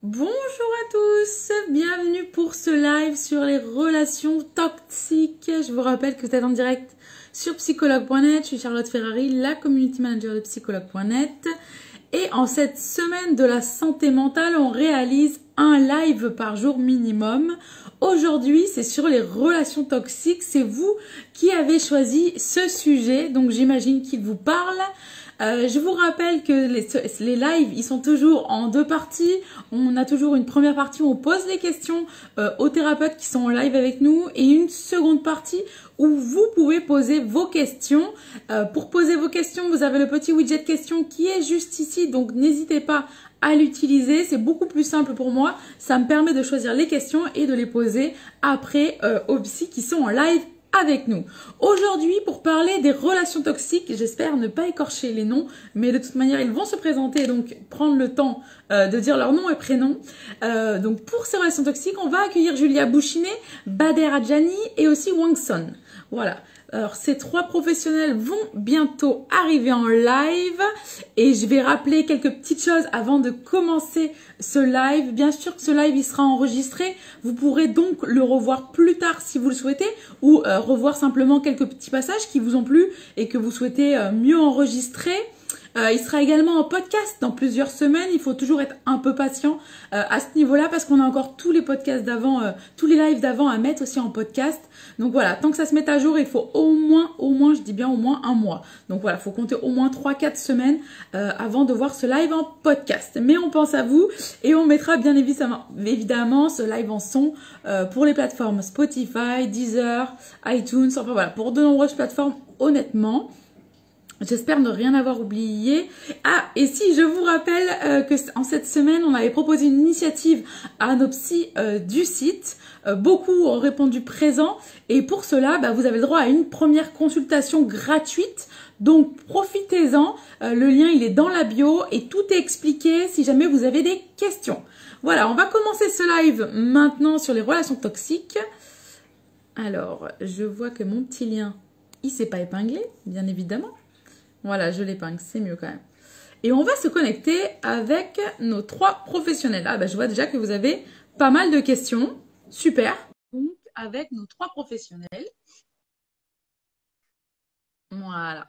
Bonjour à tous, bienvenue pour ce live sur les relations toxiques. Je vous rappelle que vous êtes en direct sur psychologue.net. Je suis Charlotte Ferrari, la community manager de psychologue.net. Et en cette semaine de la santé mentale, on réalise un live par jour minimum. Aujourd'hui, c'est sur les relations toxiques. C'est vous qui avez choisi ce sujet, donc j'imagine qu'il vous parle. Je vous rappelle que les lives, ils sont toujours en deux parties. On a toujours une première partie où on pose les questions aux thérapeutes qui sont en live avec nous et une seconde partie où vous pouvez poser vos questions. Pour poser vos questions, vous avez le petit widget questions qui est juste ici, donc n'hésitez pas à l'utiliser. C'est beaucoup plus simple pour moi. Ça me permet de choisir les questions et de les poser après aux psy qui sont en live avec nous. Aujourd'hui, pour parler des relations toxiques, j'espère ne pas écorcher les noms, mais de toute manière, ils vont se présenter, donc prendre le temps de dire leur nom et prénom. Donc pour ces relations toxiques, on va accueillir Julia Bouchinet, Bader Adjani et aussi Wang Son. Voilà. Alors, ces trois professionnels vont bientôt arriver en live et je vais rappeler quelques petites choses avant de commencer ce live. Bien sûr que ce live, il sera enregistré. Vous pourrez donc le revoir plus tard si vous le souhaitez ou revoir simplement quelques petits passages qui vous ont plu et que vous souhaitez mieux enregistrer. Il sera également en podcast dans plusieurs semaines. Il faut toujours être un peu patient à ce niveau-là parce qu'on a encore tous les podcasts d'avant, tous les lives d'avant à mettre aussi en podcast. Donc voilà, tant que ça se met à jour, il faut au moins, je dis bien au moins un mois. Donc voilà, il faut compter au moins 3-4 semaines avant de voir ce live en podcast. Mais on pense à vous et on mettra bien évidemment ce live en son pour les plateformes Spotify, Deezer, iTunes, enfin voilà, pour de nombreuses plateformes honnêtement. J'espère ne rien avoir oublié. Ah, et si je vous rappelle que en cette semaine, on avait proposé une initiative à nos psys du site. Beaucoup ont répondu présent. Et pour cela, vous avez le droit à une première consultation gratuite. Donc, profitez-en. Le lien, il est dans la bio et tout est expliqué si jamais vous avez des questions. Voilà, on va commencer ce live maintenant sur les relations toxiques. Alors, je vois que mon petit lien, il s'est pas épinglé, bien évidemment. Voilà, je l'épingle, c'est mieux quand même. Et on va se connecter avec nos trois professionnels. Ah, je vois déjà que vous avez pas mal de questions. Super. Donc, avec nos trois professionnels. Voilà.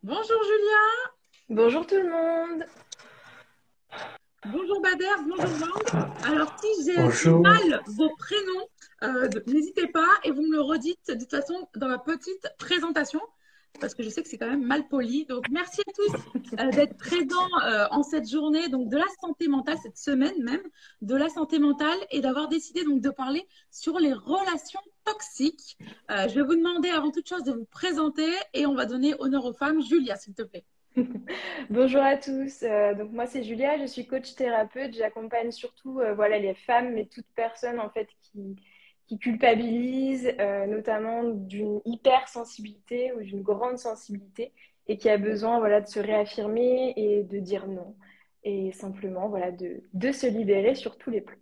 Bonjour Julia. Bonjour tout le monde. Bonjour Bader. Bonjour Wang. Alors, si j'ai Bonjour. mal vos prénoms, n'hésitez pas et vous me le redites de toute façon dans la petite présentation. Parce que je sais que c'est quand même mal poli. Donc, merci à tous d'être présents en cette journée donc de la santé mentale, cette semaine même, de la santé mentale et d'avoir décidé donc de parler sur les relations toxiques. Je vais vous demander avant toute chose de vous présenter et on va donner honneur aux femmes. Julia, s'il te plaît. Bonjour à tous. Donc moi c'est Julia, je suis coach thérapeute. J'accompagne surtout voilà les femmes, mais toute personne en fait qui culpabilise, notamment d'une hypersensibilité ou d'une grande sensibilité et qui a besoin voilà de se réaffirmer et de dire non et simplement voilà de se libérer sur tous les plans.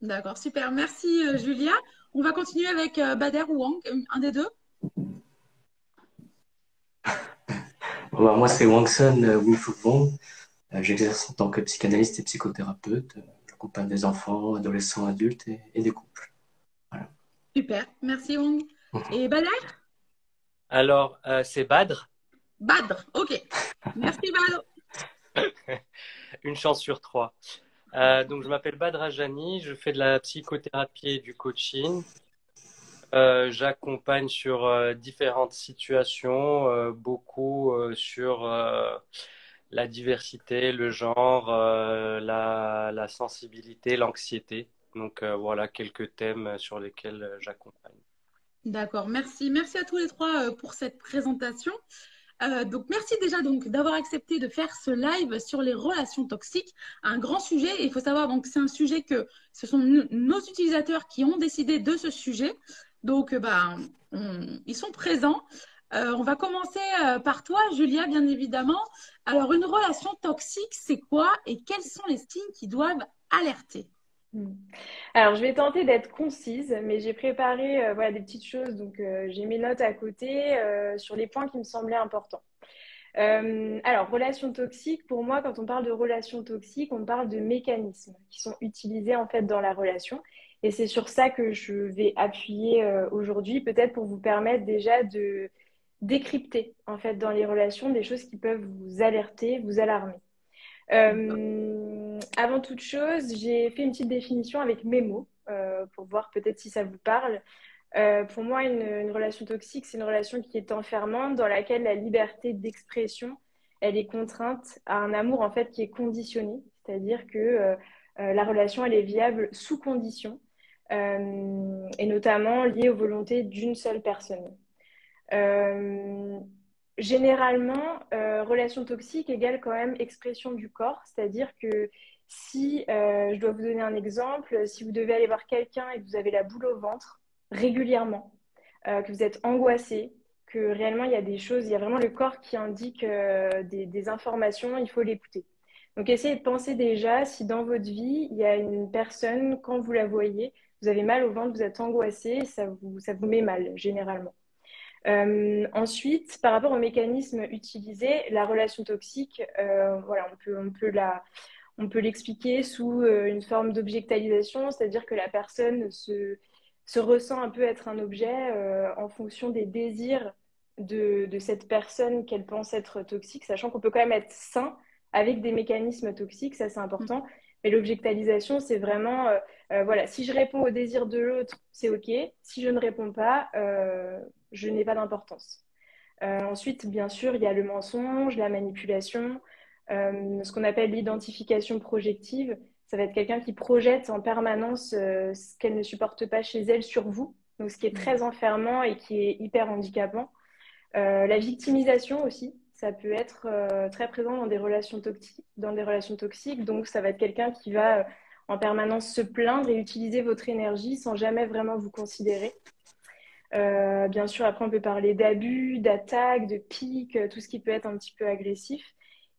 D'accord, super. Merci Julia. On va continuer avec Bader ou Wang, un des deux. Moi, c'est Wangson Wufuk Wong. J'exerce en tant que psychanalyste et psychothérapeute. J'accompagne des enfants, adolescents, adultes et des couples. Voilà. Super, merci Wang. Et Bader? Alors, c'est Badr, Badr, ok. Merci Badr. une chance sur trois. Donc, je m'appelle Badr Ajani, je fais de la psychothérapie et du coaching. J'accompagne sur différentes situations, beaucoup sur la diversité, le genre, la sensibilité, l'anxiété. Donc, voilà quelques thèmes sur lesquels j'accompagne. D'accord, merci. Merci à tous les trois pour cette présentation. Donc, merci déjà donc d'avoir accepté de faire ce live sur les relations toxiques. Un grand sujet. Et il faut savoir donc c'est un sujet que ce sont nos utilisateurs qui ont décidé de ce sujet. Donc, ils sont présents. On va commencer par toi, Julia, bien évidemment. Alors, une relation toxique, c'est quoi et quels sont les signes qui doivent alerter? Hmm. Alors, je vais tenter d'être concise, mais j'ai préparé voilà, des petites choses. Donc, j'ai mes notes à côté sur les points qui me semblaient importants. Alors, relations toxiques, pour moi, quand on parle de relations toxiques, on parle de mécanismes qui sont utilisés en fait dans la relation. Et c'est sur ça que je vais appuyer aujourd'hui, peut-être pour vous permettre déjà de décrypter en fait dans les relations des choses qui peuvent vous alerter, vous alarmer. Avant toute chose, j'ai fait une petite définition avec mes mots pour voir peut-être si ça vous parle. Pour moi, une relation toxique, c'est une relation qui est enfermante, dans laquelle la liberté d'expression, elle est contrainte à un amour en fait qui est conditionné, c'est-à-dire que la relation, elle est viable sous condition, et notamment liée aux volontés d'une seule personne. Euh, Généralement, relation toxique égale quand même expression du corps, c'est-à-dire que si, je dois vous donner un exemple, si vous devez aller voir quelqu'un et que vous avez la boule au ventre régulièrement, que vous êtes angoissé, que réellement il y a des choses, il y a vraiment le corps qui indique des informations, il faut l'écouter. Donc essayez de penser déjà si dans votre vie, il y a une personne, quand vous la voyez, vous avez mal au ventre, vous êtes angoissé, ça vous met mal généralement. Ensuite, par rapport au mécanisme utilisé, la relation toxique, voilà, on peut l'expliquer sous une forme d'objectalisation, c'est-à-dire que la personne se ressent un peu être un objet en fonction des désirs de cette personne qu'elle pense être toxique, sachant qu'on peut quand même être sain avec des mécanismes toxiques, ça c'est important. Mais l'objectalisation, c'est vraiment, voilà, si je réponds aux désirs de l'autre, c'est OK. Si je ne réponds pas, je n'ai pas d'importance. Ensuite, bien sûr, il y a le mensonge, la manipulation, ce qu'on appelle l'identification projective. Ça va être quelqu'un qui projette en permanence ce qu'elle ne supporte pas chez elle sur vous, donc ce qui est très enfermant et qui est hyper handicapant. La victimisation aussi, ça peut être très présent dans des relations toxiques. Donc, ça va être quelqu'un qui va en permanence se plaindre et utiliser votre énergie sans jamais vraiment vous considérer. Bien sûr, après, on peut parler d'abus, d'attaques, de piques, tout ce qui peut être un petit peu agressif.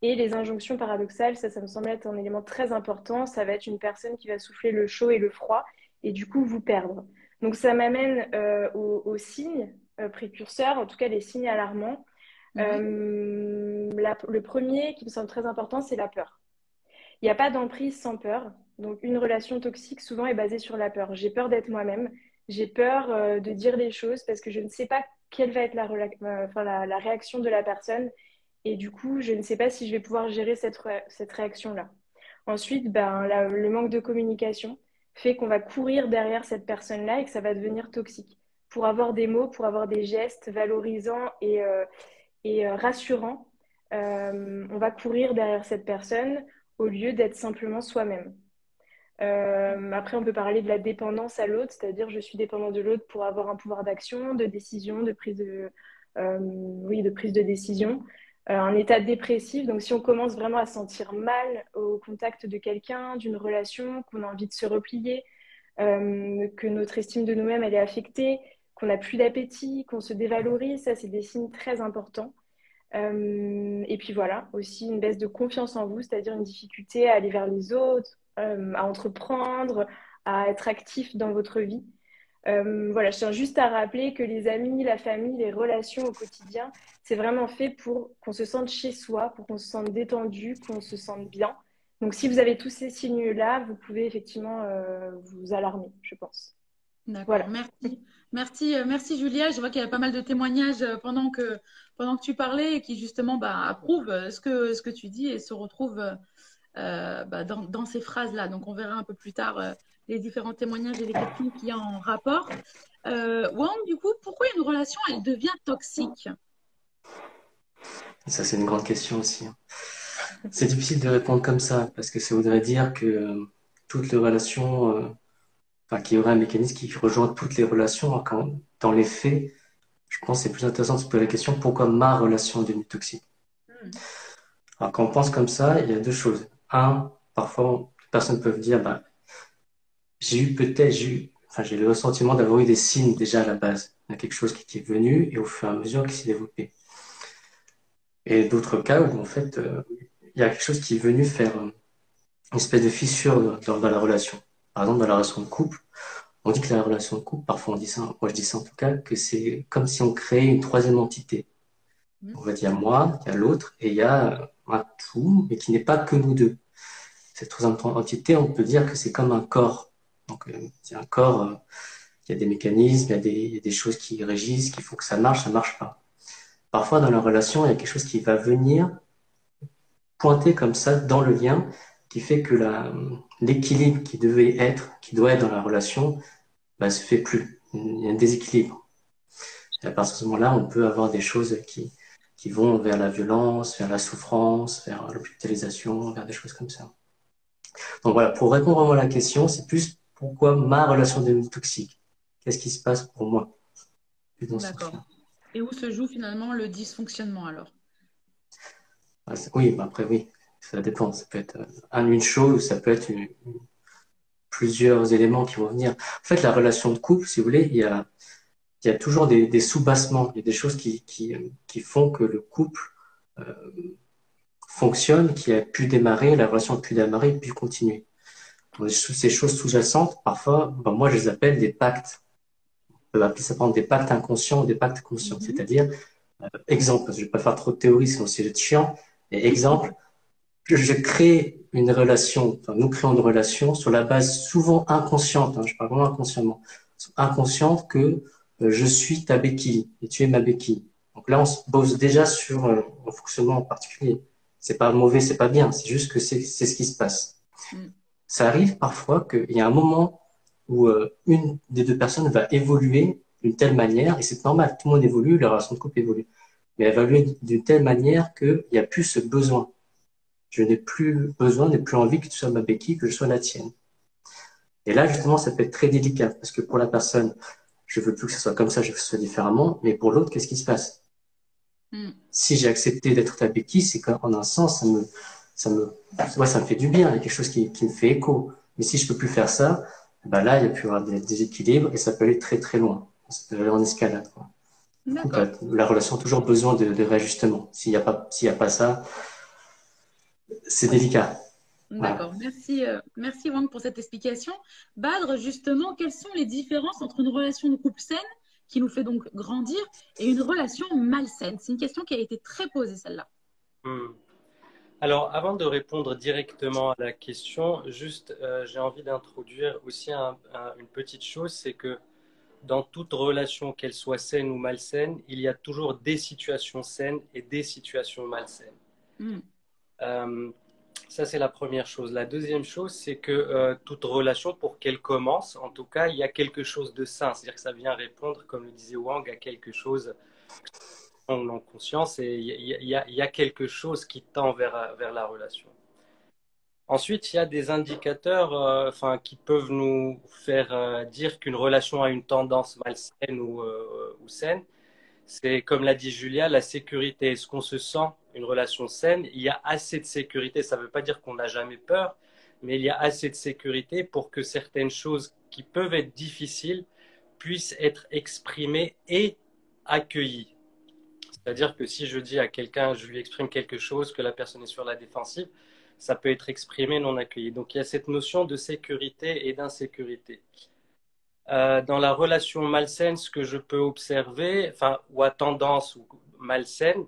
Et les injonctions paradoxales, ça me semble être un élément très important. Ça va être une personne qui va souffler le chaud et le froid et du coup vous perdre. Donc, ça m'amène aux signes précurseurs, en tout cas les signes alarmants. Le premier qui me semble très important, c'est la peur. Il n'y a pas d'emprise sans peur. Donc, une relation toxique, souvent, est basée sur la peur. J'ai peur d'être moi-même. J'ai peur de dire les choses parce que je ne sais pas quelle va être la réaction de la personne. Et du coup, je ne sais pas si je vais pouvoir gérer cette réaction-là. Ensuite, le manque de communication fait qu'on va courir derrière cette personne-là et que ça va devenir toxique. Pour avoir des mots, pour avoir des gestes valorisants et rassurants, on va courir derrière cette personne au lieu d'être simplement soi-même. Après, on peut parler de la dépendance à l'autre, c'est-à-dire je suis dépendant de l'autre pour avoir un pouvoir d'action, de décision, de prise de décision. Un état dépressif, donc si on commence vraiment à se sentir mal au contact de quelqu'un, d'une relation, qu'on a envie de se replier, que notre estime de nous-mêmes elle est affectée, qu'on n'a plus d'appétit, qu'on se dévalorise, ça c'est des signes très importants. Et puis voilà, aussi une baisse de confiance en vous, c'est-à-dire une difficulté à aller vers les autres, à entreprendre, à être actif dans votre vie. Voilà, je tiens juste à rappeler que les amis, la famille, les relations au quotidien, c'est vraiment fait pour qu'on se sente chez soi, pour qu'on se sente détendu, qu'on se sente bien. Donc si vous avez tous ces signes-là, vous pouvez effectivement vous alarmer, je pense. D'accord, Voilà. merci. Merci Julia. Je vois qu'il y a pas mal de témoignages pendant que tu parlais et qui justement approuvent ce que tu dis et se retrouvent dans ces phrases-là. Donc on verra un peu plus tard les différents témoignages et les questions qu'il y a en rapport. Wang, du coup, pourquoi une relation elle devient toxique? Ça, c'est une grande question aussi. C'est difficile de répondre comme ça, parce que ça voudrait dire que toutes les relations, qu'il y aurait un mécanisme qui rejoint toutes les relations, alors dans les faits, je pense que c'est plus intéressant de se poser la question, pourquoi ma relation est devenue toxique? Alors quand on pense comme ça, il y a deux choses. Un, parfois, les personnes peuvent dire, j'ai le ressentiment d'avoir eu des signes déjà à la base. Il y a quelque chose qui est venu et au fur et à mesure qui s'est développé. Et d'autres cas où, en fait, il y a quelque chose qui est venu faire une espèce de fissure dans la relation. Par exemple, dans la relation de couple, on dit que la relation de couple, parfois on dit ça, moi je dis ça en tout cas, que c'est comme si on créait une troisième entité. On va dire moi, il y a l'autre, et il y a un tout, mais qui n'est pas que nous deux. Cette troisième entité, on peut dire que c'est comme un corps. Donc, c'est un corps, il y a des mécanismes, il y a des choses qui régissent, qui font que ça marche pas. Parfois, dans la relation, il y a quelque chose qui va venir pointer comme ça dans le lien, qui fait que l'équilibre qui devait être, qui doit être dans la relation, bah, se fait plus. Il y a un déséquilibre. Et à partir de ce moment-là, on peut avoir des choses qui vont vers la violence, vers la souffrance, vers l'hospitalisation, vers des choses comme ça. Donc voilà, pour répondre vraiment à la question, c'est plus pourquoi ma relation devenue toxique. Qu'est-ce qui se passe pour moi? Plus dans ce D'accord. sens-là. Et où se joue finalement le dysfonctionnement alors? Oui, bah après oui, ça dépend. Ça peut être une chose, ça peut être plusieurs éléments qui vont venir. En fait, la relation de couple, si vous voulez, il y a toujours des sous-bassements, il y a des choses qui font que le couple euh, fonctionne, qui a pu démarrer, la relation a pu démarrer, puis continuer. Donc, ces choses sous-jacentes, parfois, ben, moi je les appelle des pactes. On peut appeler ça par exemple des pactes inconscients ou des pactes conscients. C'est-à-dire, exemple, je ne vais pas faire trop de théorie, sinon c'est chiant, mais exemple, je crée une relation, enfin nous créons une relation sur la base souvent inconsciente, je parle vraiment inconsciemment, inconsciente que je suis ta béquille et tu es ma béquille. Donc là, on se pose déjà sur un fonctionnement en particulier. C'est pas mauvais, c'est pas bien, c'est juste que c'est ce qui se passe. Mm. Ça arrive parfois qu'il y a un moment où une des deux personnes va évoluer d'une telle manière, et c'est normal, tout le monde évolue, la relation de couple évolue, mais elle va évoluer d'une telle manière qu'il n'y a plus ce besoin. Je n'ai plus besoin, n'ai plus envie que tu sois ma béquille, que je sois la tienne. Et là, justement, ça peut être très délicat, parce que pour la personne, je veux plus que ce soit comme ça, je veux que ce soit différemment, mais pour l'autre, qu'est-ce qui se passe? Si j'ai accepté d'être ta béquille, c'est qu'en un sens, ça me fait du bien, il y a quelque chose qui me fait écho. Mais si je peux plus faire ça, ben là, il y a pu y avoir des déséquilibres et ça peut aller très très loin. Ça peut aller en escalade, quoi. Du coup, D'accord. la relation a toujours besoin de réajustement. S'il y a pas ça, c'est délicat. Voilà. D'accord. Merci, merci Wang pour cette explication. Badr, justement, quelles sont les différences entre une relation de couple saine, qui nous fait donc grandir, et une relation malsaine? C'est une question qui a été très posée, celle-là. Hmm. Alors, avant de répondre directement à la question, juste, j'ai envie d'introduire aussi une petite chose, c'est que dans toute relation, qu'elle soit saine ou malsaine, il y a toujours des situations saines et des situations malsaines. Mm. Ça, c'est la première chose. La deuxième chose, c'est que toute relation, pour qu'elle commence, en tout cas, il y a quelque chose de sain. C'est-à-dire que ça vient répondre, comme le disait Wang, à quelque chose en conscience et il y a quelque chose qui tend vers la relation. Ensuite, il y a des indicateurs qui peuvent nous faire dire qu'une relation a une tendance malsaine ou saine. C'est, comme l'a dit Julia, la sécurité. Est-ce qu'on se sent une relation saine? Il y a assez de sécurité. Ça ne veut pas dire qu'on n'a jamais peur, mais il y a assez de sécurité pour que certaines choses qui peuvent être difficiles puissent être exprimées et accueillies. C'est-à-dire que si je dis à quelqu'un, je lui exprime quelque chose, que la personne est sur la défensive, ça peut être exprimé, non accueilli. Donc il y a cette notion de sécurité et d'insécurité. Dans la relation malsaine, ce que je peux observer, ou à tendance ou malsaine,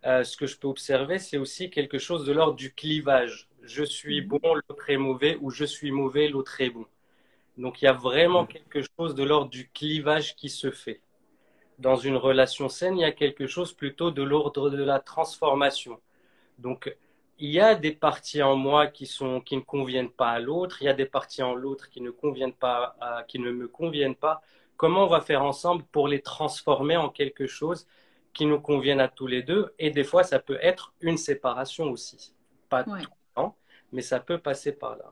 ce que je peux observer, c'est aussi quelque chose de l'ordre du clivage. Je suis bon, l'autre est mauvais, ou je suis mauvais, l'autre est bon. Donc il y a vraiment quelque chose de l'ordre du clivage qui se fait. Dans une relation saine, il y a quelque chose plutôt de l'ordre de la transformation. Donc, il y a des parties en moi qui ne conviennent pas à l'autre, il y a des parties en l'autre qui qui ne me conviennent pas. Comment on va faire ensemble pour les transformer en quelque chose qui nous convienne à tous les deux? Et des fois, ça peut être une séparation aussi. Pas tout le temps, mais ça peut passer par là.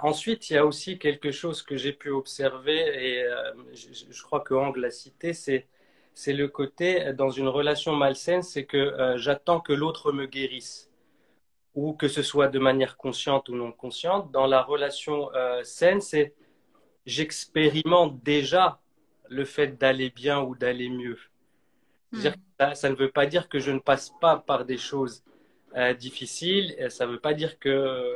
Ensuite, il y a aussi quelque chose que j'ai pu observer, et je crois que Ang l'a cité, c'est le côté, dans une relation malsaine, c'est que j'attends que l'autre me guérisse, ou que ce soit de manière consciente ou non consciente. Dans la relation saine, c'est j'expérimente déjà le fait d'aller bien ou d'aller mieux. C'est-à-dire que ça ne veut pas dire que je ne passe pas par des choses difficiles, ça ne veut pas dire que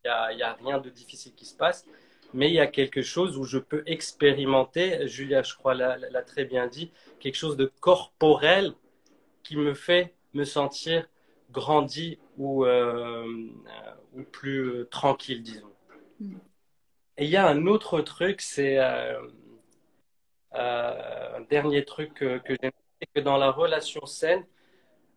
il y a rien de difficile qui se passe, mais il y a quelque chose où je peux expérimenter, Julia, je crois, l'a très bien dit, quelque chose de corporel qui me fait me sentir grandi ou plus tranquille, disons. Mm. Et il y a un autre truc, c'est un dernier truc que j'aime, c'est que dans la relation saine,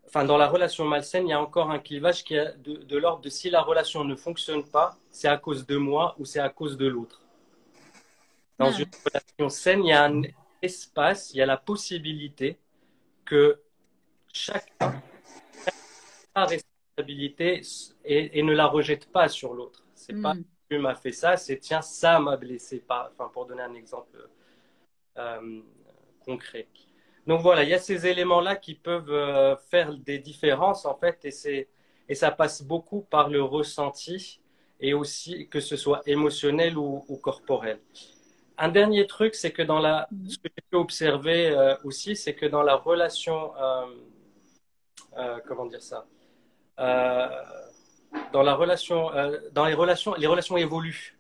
enfin dans la relation malsaine, il y a encore un clivage qui est de l'ordre de si la relation ne fonctionne pas, c'est à cause de moi ou c'est à cause de l'autre. Dans une Ah. relation saine, il y a un espace, il y a la possibilité que chacun a responsabilité et ne la rejette pas sur l'autre. C'est pas Mm. tu m'as fait ça, c'est tiens, ça m'a blessé. Pas, enfin, pour donner un exemple euh, concret. Donc voilà, il y a ces éléments-là qui peuvent faire des différences en fait, et ça passe beaucoup par le ressenti et aussi que ce soit émotionnel ou corporel. Un dernier truc, c'est que ce que j'ai pu observer aussi, c'est que dans la relation, comment dire ça, euh, dans les relations évoluent.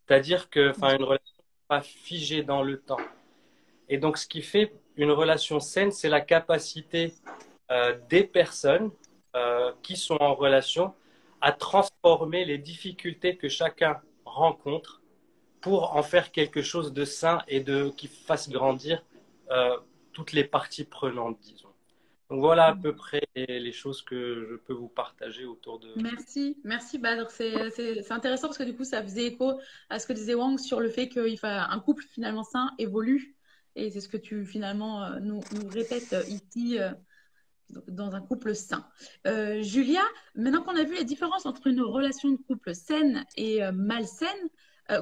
C'est-à-dire que, enfin, une relation n'est pas figée dans le temps. Et donc, ce qui fait une relation saine, c'est la capacité des personnes qui sont en relation à transformer les difficultés que chacun rencontre pour en faire quelque chose de sain et qui fasse grandir euh, toutes les parties prenantes, disons. Donc voilà à peu près les choses que je peux vous partager autour de... Merci, merci Badr. C'est intéressant parce que du coup, ça faisait écho à ce que disait Wang sur le fait qu'un couple finalement sain évolue. Et c'est ce que tu finalement nous répètes ici dans un couple sain. Julia, maintenant qu'on a vu les différences entre une relation de couple saine et malsaine,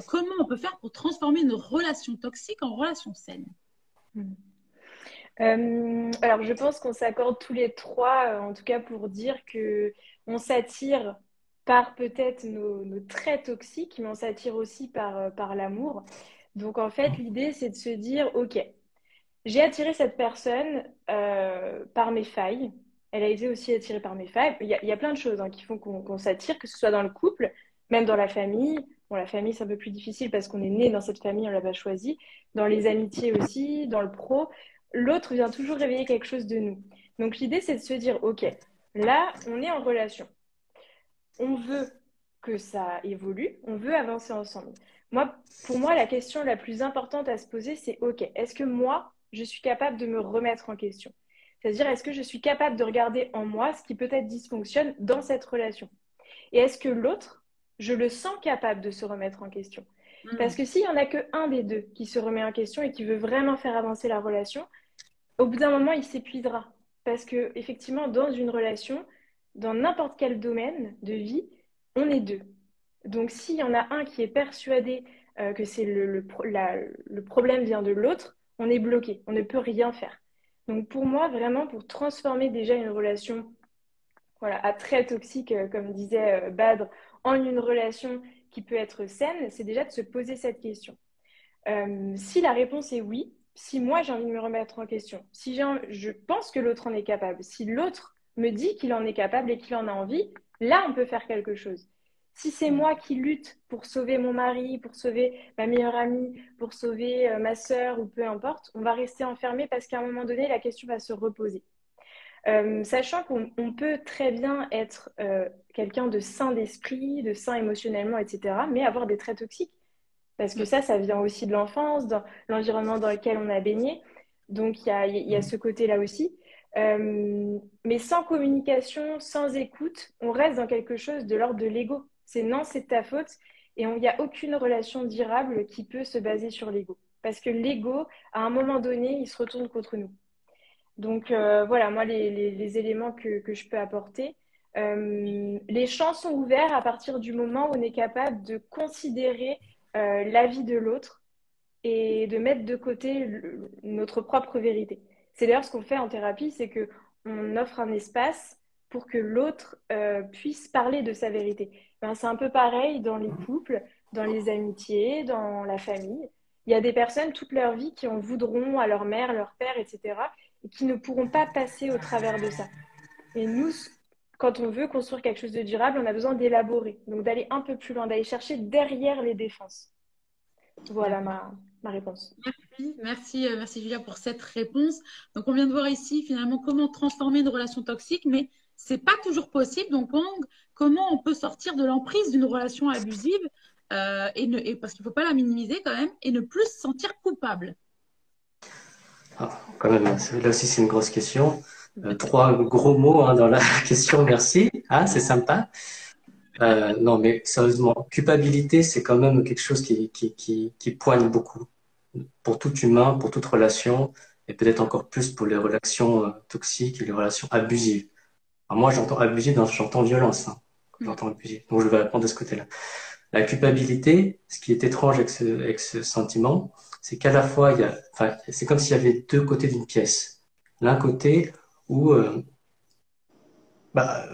comment on peut faire pour transformer une relation toxique en relation saine? Alors, je pense qu'on s'accorde tous les trois, en tout cas pour dire que on s'attire par peut-être nos traits toxiques, mais on s'attire aussi par l'amour. Donc, en fait, l'idée, c'est de se dire, OK, j'ai attiré cette personne par mes failles. Elle a été aussi attirée par mes failles. Il y a plein de choses qui font qu'on s'attire, que ce soit dans le couple, même dans la famille. Bon, la famille, c'est un peu plus difficile parce qu'on est né dans cette famille, on l'a pas choisi. Dans les amitiés aussi, dans le pro. L'autre vient toujours réveiller quelque chose de nous. Donc l'idée, c'est de se dire, OK, là, on est en relation. On veut que ça évolue, on veut avancer ensemble. Pour moi, la question la plus importante à se poser, c'est, OK, est-ce que moi, je suis capable de me remettre en question? C'est-à-dire, est-ce que je suis capable de regarder en moi ce qui peut-être dysfonctionne dans cette relation? Et est-ce que l'autre, je le sens capable de se remettre en question? Parce que s'il n'y en a qu'un des deux qui se remet en question et qui veut vraiment faire avancer la relation, au bout d'un moment, il s'épuisera. Parce que, effectivement, dans une relation, dans n'importe quel domaine de vie, on est deux. Donc, s'il y en a un qui est persuadé que c'est le problème vient de l'autre, on est bloqué, on ne peut rien faire. Donc, pour moi, vraiment, pour transformer déjà une relation voilà, à très toxique, comme disait Badr, en une relation qui peut être saine, c'est déjà de se poser cette question. Si la réponse est oui, si moi j'ai envie de me remettre en question, si je pense que l'autre en est capable, si l'autre me dit qu'il en est capable et qu'il en a envie, là on peut faire quelque chose. Si c'est moi qui lutte pour sauver mon mari, pour sauver ma meilleure amie, pour sauver ma sœur ou peu importe, on va rester enfermé parce qu'à un moment donné, la question va se reposer. Sachant qu'on peut très bien être quelqu'un de sain d'esprit, de sain émotionnellement, etc., mais avoir des traits toxiques. Parce que ça vient aussi de l'enfance, dans l'environnement dans lequel on a baigné. Donc, il y a ce côté-là aussi. Mais sans communication, sans écoute, on reste dans quelque chose de l'ordre de l'ego. C'est non, c'est de ta faute. Et il n'y a aucune relation durable qui peut se baser sur l'ego. Parce que l'ego, à un moment donné, il se retourne contre nous. Donc, voilà, moi, les éléments que je peux apporter. Les champs sont ouverts à partir du moment où on est capable de considérer l'avis de l'autre et de mettre de côté notre propre vérité. C'est d'ailleurs ce qu'on fait en thérapie, c'est que on offre un espace pour que l'autre puisse parler de sa vérité. Ben, c'est un peu pareil dans les couples, dans les amitiés, dans la famille. Il y a des personnes toute leur vie qui en voudront à leur mère, leur père, etc., et qui ne pourront pas passer au travers de ça. Et nous, quand on veut construire quelque chose de durable, on a besoin d'élaborer, donc d'aller un peu plus loin, d'aller chercher derrière les défenses. Voilà ma réponse. Merci Julia pour cette réponse. Donc, on vient de voir ici finalement comment transformer une relation toxique, mais c'est pas toujours possible. Donc, comment on peut sortir de l'emprise d'une relation abusive parce qu'il faut pas la minimiser quand même et ne plus se sentir coupable. Ah, quand même, là aussi, c'est une grosse question. Trois gros mots hein, dans la question, merci. Ah, c'est sympa. Non, mais sérieusement, culpabilité, c'est quand même quelque chose qui poigne beaucoup pour tout humain, pour toute relation, et peut-être encore plus pour les relations toxiques et les relations abusives. Alors moi, j'entends abusive, j'entends violence. Hein, j'entends abusive. Donc, je vais répondre de ce côté-là. La culpabilité, ce qui est étrange avec ce sentiment, c'est qu'à la fois, enfin, c'est comme s'il y avait deux côtés d'une pièce. L'un côté où, bah,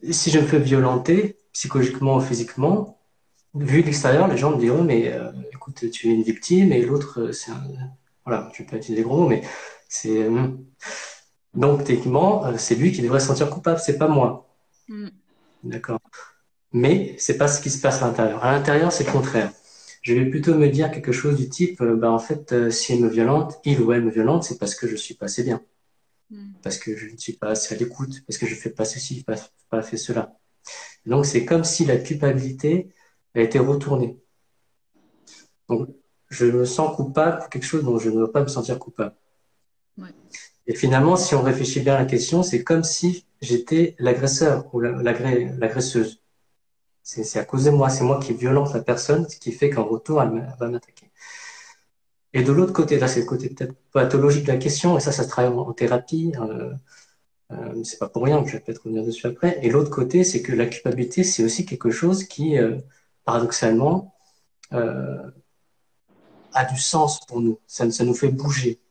si je me fais violenter, psychologiquement ou physiquement, vu de l'extérieur, les gens me diront, mais écoute, tu es une victime, et l'autre, voilà, je vais pas utiliser des gros mots, mais c'est... donc, techniquement, c'est lui qui devrait se sentir coupable, c'est pas moi. D'accord. Mais c'est pas ce qui se passe à l'intérieur. À l'intérieur, c'est le contraire. Je vais plutôt me dire quelque chose du type, en fait, si elle me violente, il ou elle me violente, c'est parce que je suis pas assez bien. Parce que je ne suis pas assez à l'écoute, parce que je fais pas ceci, pas fait cela. Donc, c'est comme si la culpabilité a été retournée. Donc, je me sens coupable pour quelque chose dont je ne veux pas me sentir coupable. Ouais. Et finalement, si on réfléchit bien à la question, c'est comme si j'étais l'agresseur ou l'agresseuse. C'est à cause de moi, c'est moi qui violente la personne, ce qui fait qu'en retour, elle va m'attaquer. Et de l'autre côté, là, c'est le côté peut-être pathologique de la question, et ça se travaille en thérapie. C'est pas pour rien, je vais peut-être revenir dessus après. Et l'autre côté, c'est que la culpabilité, c'est aussi quelque chose qui, paradoxalement, a du sens pour nous. Ça nous fait bouger.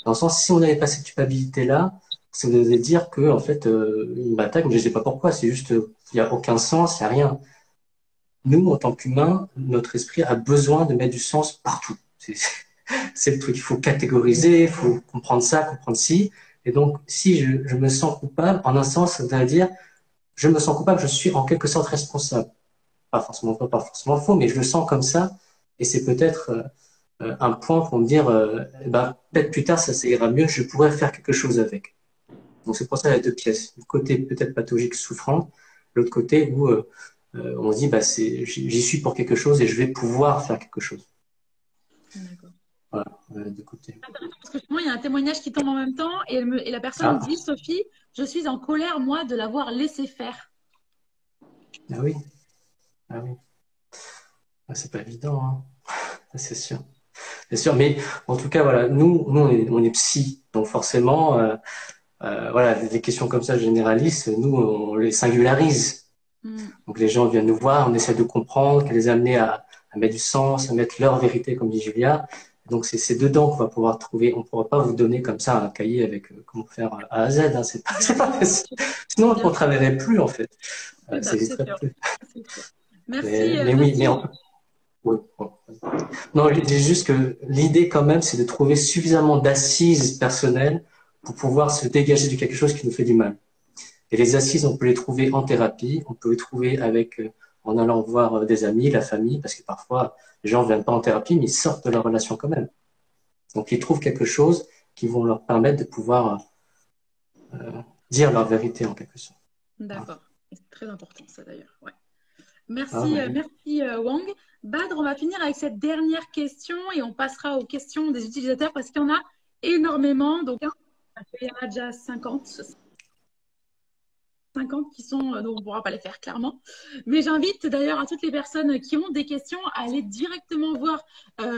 Dans le sens, si on n'avait pas cette culpabilité-là, ça voudrait dire que, en fait, il m'attaque, mais je ne sais pas pourquoi. C'est juste, il n'y a aucun sens, il n'y a rien. Nous, en tant qu'humains, notre esprit a besoin de mettre du sens partout. C'est le truc. Il faut catégoriser, il faut comprendre ça, comprendre ci. Et donc, si je me sens coupable, en un sens, ça veut dire, je me sens coupable, je suis en quelque sorte responsable. Pas forcément vrai, pas forcément faux, mais je le sens comme ça. Et c'est peut-être un point pour me dire, peut-être plus tard, ça ira mieux, je pourrais faire quelque chose avec. Donc, c'est pour ça, il y a deux pièces. Le côté peut-être pathologique souffrant, l'autre côté où on se dit, j'y suis pour quelque chose et je vais pouvoir faire quelque chose. D'accord. Voilà, de côté. Parce que moi, il y a un témoignage qui tombe en même temps et la personne me dit, Sophie, je suis en colère, moi, de l'avoir laissé faire. Ah oui. Ah oui. C'est pas évident, hein. C'est sûr. C'est sûr, mais en tout cas, voilà, nous on est psy, donc forcément, voilà, des questions comme ça généralistes, nous, on les singularise. Donc les gens viennent nous voir, on essaie de comprendre, les amener à mettre du sens, à mettre leur vérité, comme dit Julia. Donc c'est dedans qu'on va pouvoir trouver. On ne pourra pas vous donner comme ça un cahier avec comment faire A à Z. Hein, c'est pas facile. Sinon on ne travaillerait plus en fait. Ça n'existerait plus. Merci. Mais oui, mais oui, bon. Non, je dis juste que l'idée quand même, c'est de trouver suffisamment d'assises personnelles pour pouvoir se dégager de quelque chose qui nous fait du mal. Et les assises, on peut les trouver en thérapie, on peut les trouver en allant voir des amis, la famille, parce que parfois, les gens ne viennent pas en thérapie, mais ils sortent de leur relation quand même. Donc, ils trouvent quelque chose qui vont leur permettre de pouvoir dire leur vérité en quelque sorte. D'accord. C'est très important, ça d'ailleurs. Ouais. Merci Wang. Badr, on va finir avec cette dernière question et on passera aux questions des utilisateurs parce qu'il y en a énormément. Donc, il y en a déjà 50 qui sont, donc on ne pourra pas les faire clairement. Mais j'invite d'ailleurs à toutes les personnes qui ont des questions à aller directement voir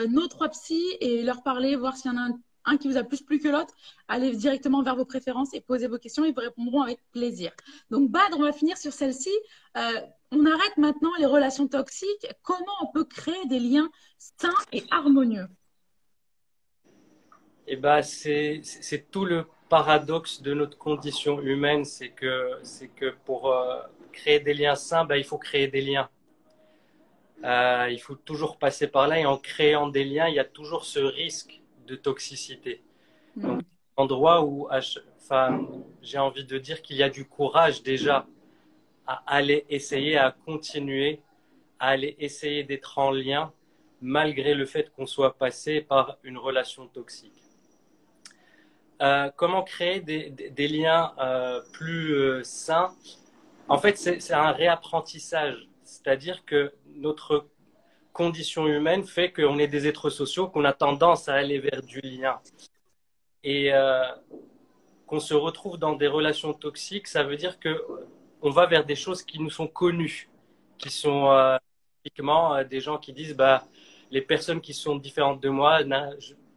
nos trois psys et leur parler, voir s'il y en a un qui vous a plus plu que l'autre. Allez directement vers vos préférences et posez vos questions. Ils vous répondront avec plaisir. Donc, Badr, on va finir sur celle-ci. On arrête maintenant les relations toxiques. Comment on peut créer des liens sains et harmonieux? Eh ben, c'est tout le paradoxe de notre condition humaine, c'est que pour créer des liens sains, il faut créer des liens. Il faut toujours passer par là et en créant des liens, il y a toujours ce risque de toxicité. Donc, un endroit où j'ai envie de dire qu'il y a du courage déjà à aller essayer, à continuer, à aller essayer d'être en lien, malgré le fait qu'on soit passé par une relation toxique. Comment créer des liens plus sains? En fait, c'est un réapprentissage. C'est-à-dire que notre condition humaine fait qu'on est des êtres sociaux, qu'on a tendance à aller vers du lien. Et qu'on se retrouve dans des relations toxiques, ça veut dire qu'on va vers des choses qui nous sont connues, qui sont typiquement des gens qui disent bah, les personnes qui sont différentes de moi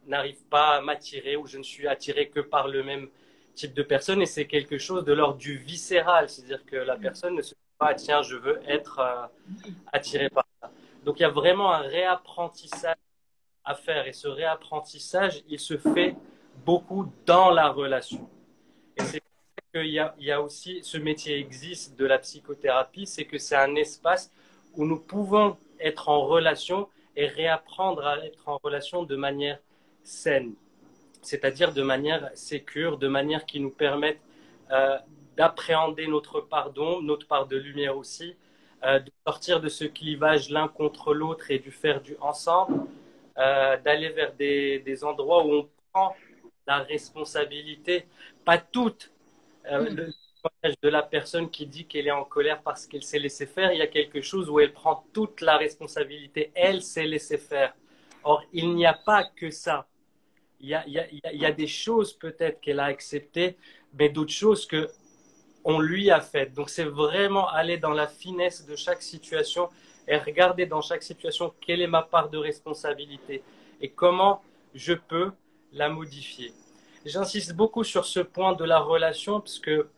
n'arrivent pas à m'attirer ou je ne suis attiré que par le même type de personne et c'est quelque chose de l'ordre du viscéral, c'est-à-dire que la personne ne se dit pas tiens je veux être attiré par ça. Donc il y a vraiment un réapprentissage à faire et ce réapprentissage il se fait beaucoup dans la relation. Et c'est qu'il y a aussi, ce métier existe de la psychothérapie, c'est que c'est un espace où nous pouvons être en relation et réapprendre à être en relation de manière saine, c'est-à-dire de manière sécure, de manière qui nous permette d'appréhender notre part d'ombre, notre part de lumière aussi, de sortir de ce clivage l'un contre l'autre et du faire du ensemble, d'aller vers des endroits où on prend la responsabilité, pas toute, le témoignage de la personne qui dit qu'elle est en colère parce qu'elle s'est laissée faire, il y a quelque chose où elle prend toute la responsabilité, elle s'est laissée faire. Or, il n'y a pas que ça. Il y a des choses peut-être qu'elle a acceptées, mais d'autres choses que on lui a faites. Donc, c'est vraiment aller dans la finesse de chaque situation et regarder dans chaque situation quelle est ma part de responsabilité et comment je peux la modifier. J'insiste beaucoup sur ce point de la relation parce que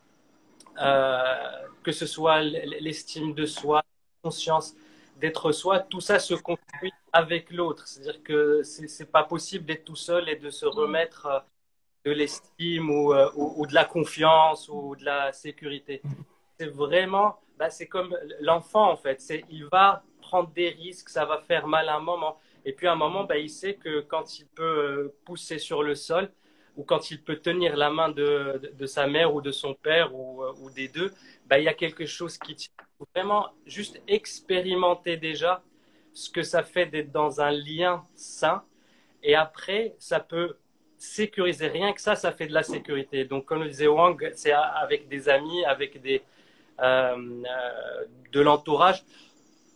ce soit l'estime de soi, la conscience d'être soi, tout ça se construit avec l'autre. C'est-à-dire que c'est pas possible d'être tout seul et de se remettre de l'estime ou de la confiance ou de la sécurité. C'est vraiment, bah, c'est comme l'enfant en fait. Il va prendre des risques, ça va faire mal à un moment. Et puis à un moment, bah, il sait que quand il peut pousser sur le sol ou quand il peut tenir la main de sa mère ou de son père ou des deux, bah, il y a quelque chose qui tient. Il faut vraiment juste expérimenter déjà ce que ça fait d'être dans un lien sain. Et après, ça peut sécuriser. Rien que ça fait de la sécurité. Donc, comme le disait Wang, c'est avec des amis, avec de l'entourage,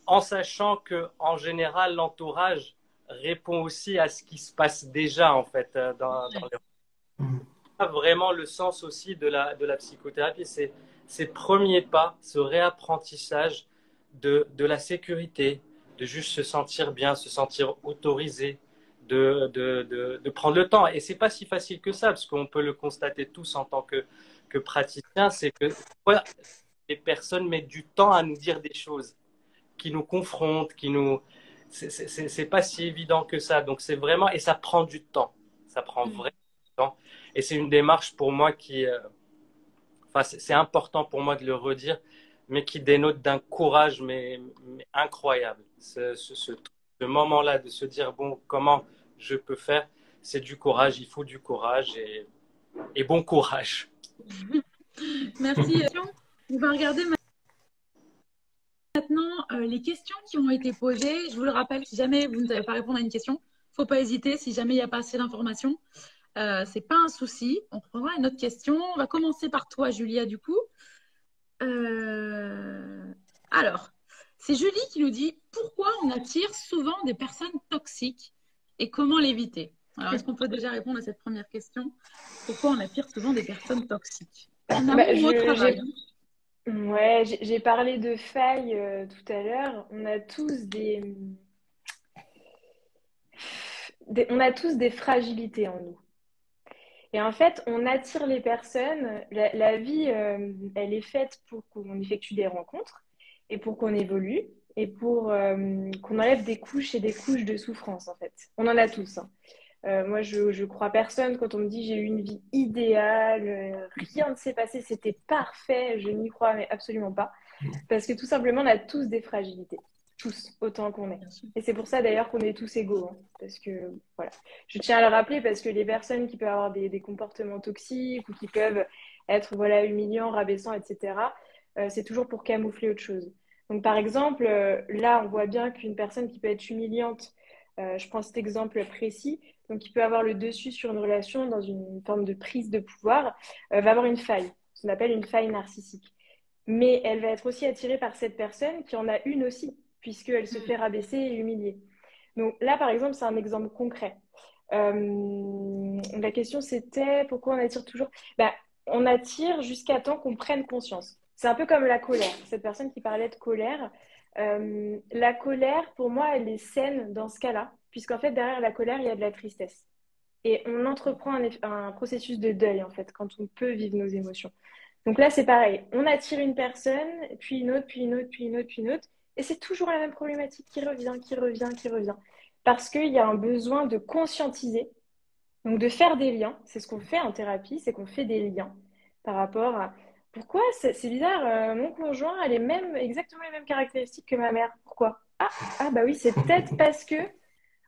en sachant que en général, l'entourage répond aussi à ce qui se passe déjà en fait dans les... Vraiment le sens aussi de la psychothérapie, c'est ces premiers pas, ce réapprentissage de la sécurité, de juste se sentir bien, se sentir autorisé, de prendre le temps. Et c'est pas si facile que ça, parce qu'on peut le constater tous en tant que praticien, c'est que voilà, les personnes mettent du temps à nous dire des choses qui nous confrontent, qui nous... C'est pas si évident que ça. Donc c'est vraiment... Et ça prend du temps. Ça prend vraiment du temps. Et c'est une démarche pour moi qui... Enfin, c'est important pour moi de le redire, mais qui dénote d'un courage mais incroyable. Ce moment-là de se dire, bon, comment je peux faire, c'est du courage, il faut du courage et bon courage. Merci. On va regarder maintenant les questions qui ont été posées. Je vous le rappelle, si jamais vous ne savez pas répondre à une question, il ne faut pas hésiter. Si jamais il n'y a pas assez d'informations, ce n'est pas un souci. On reprendra une autre question. On va commencer par toi, Julia, du coup. Alors, c'est Julie qui nous dit pourquoi on attire souvent des personnes toxiques et comment l'éviter. Alors, est-ce qu'on peut déjà répondre à cette première question? Pourquoi on attire souvent des personnes toxiques en amour ou au travail? Ouais, j'ai parlé de failles tout à l'heure. On a tous on a tous des fragilités en nous. Et en fait, on attire les personnes. La vie, elle est faite pour qu'on effectue des rencontres et pour qu'on évolue et pour qu'on enlève des couches et des couches de souffrance, en fait. On en a tous, hein. Moi, je crois personne quand on me dit j'ai eu une vie idéale, rien ne s'est passé, c'était parfait. Je n'y crois mais absolument pas. Parce que tout simplement, on a tous des fragilités. Tous, autant qu'on est. Et c'est pour ça d'ailleurs qu'on est tous égaux. Hein, parce que, voilà. Je tiens à le rappeler parce que les personnes qui peuvent avoir des comportements toxiques ou qui peuvent être voilà, humiliants, rabaissants, etc., c'est toujours pour camoufler autre chose. Donc, par exemple, là, on voit bien qu'une personne qui peut être humiliante Je prends cet exemple précis. Donc, qui peut avoir le dessus sur une relation dans une forme de prise de pouvoir, va avoir une faille, ce qu'on appelle une faille narcissique. Mais elle va être aussi attirée par cette personne qui en a une aussi, puisqu'elle se fait rabaisser et humilier. Donc là, par exemple, c'est un exemple concret. La question, c'était pourquoi on attire toujours? Bah, on attire jusqu'à temps qu'on prenne conscience. C'est un peu comme la colère. Cette personne qui parlait de colère, la colère, pour moi, elle est saine dans ce cas-là, puisqu'en fait, derrière la colère, il y a de la tristesse. Et on entreprend un processus de deuil, en fait, quand on peut vivre nos émotions. Donc là, c'est pareil. On attire une personne, puis une autre, puis une autre, puis une autre, puis une autre. Et c'est toujours la même problématique qui revient, qui revient, qui revient. Parce qu'il y a un besoin de conscientiser, donc de faire des liens. C'est ce qu'on fait en thérapie, c'est qu'on fait des liens par rapport à pourquoi c'est bizarre, mon conjoint a exactement les mêmes caractéristiques que ma mère. Pourquoi? Bah oui, c'est peut-être parce que